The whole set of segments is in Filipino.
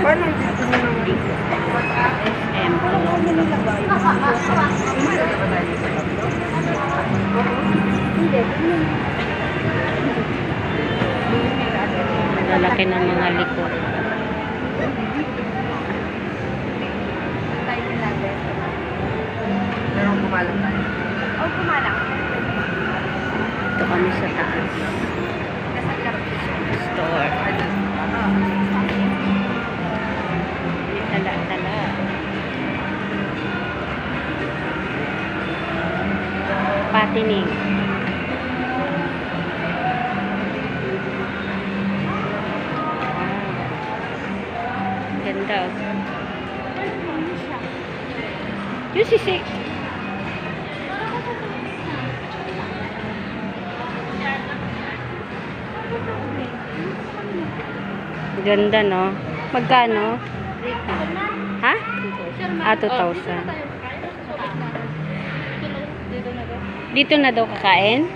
SM. Lalaki ng mga likod. Kumalang tayo. Oh, kumalang. Ito kami sa taas. Store. Tala-tala. Patining. Ganda. Yung sisig. Ganda, no? Magkano? Ha? 2,000. Dito na daw kakain?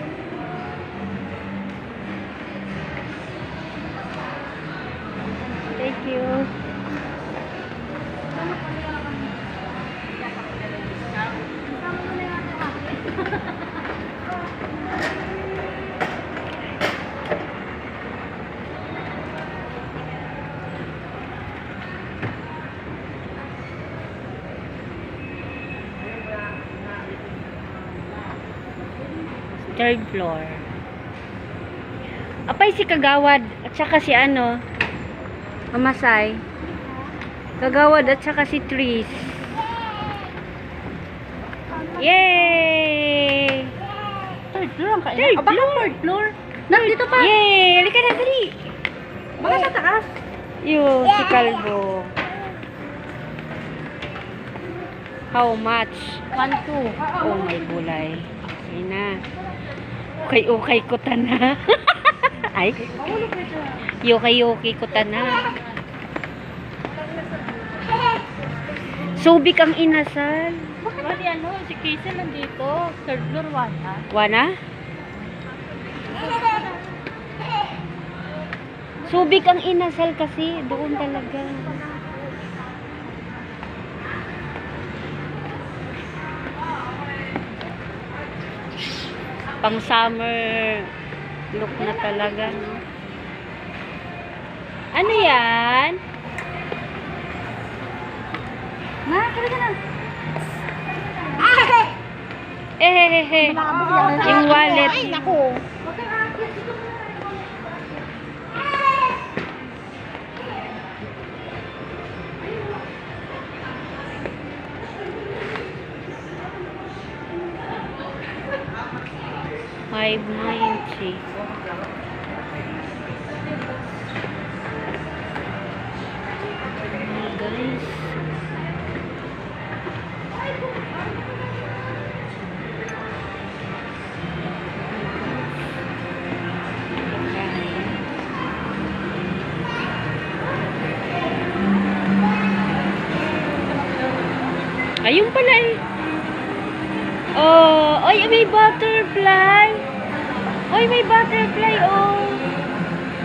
Thank you. Third floor. Apay si Kagawad at saka si ano, Mamasay. Kagawad at saka si Tris. Yay! Third floor ang kainan. Third Baka floor. third floor. Nandito pa. Yay! Halika na, dali. Baka sa taas. Yun, si Calvo. How much? 1-2. Oh, may gulay. Sige na. Okay ko ta na. Ay. Yoki ko ta na. Subik ang inasal. Pati ano, si Casey nandito. Third floor, 1. Wana? Subik ang inasal kasi. Doon talaga. Pang summer look na talaga, no? Ano yan? Na, talaga na. Yung wallet. Ay, naku. $5.90. Guys. Ayun pala eh. Oh, ay may butterfly. Ay may butterfly oh.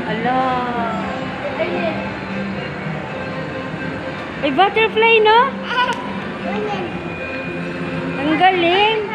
Ala. May butterfly, no? Ang galing.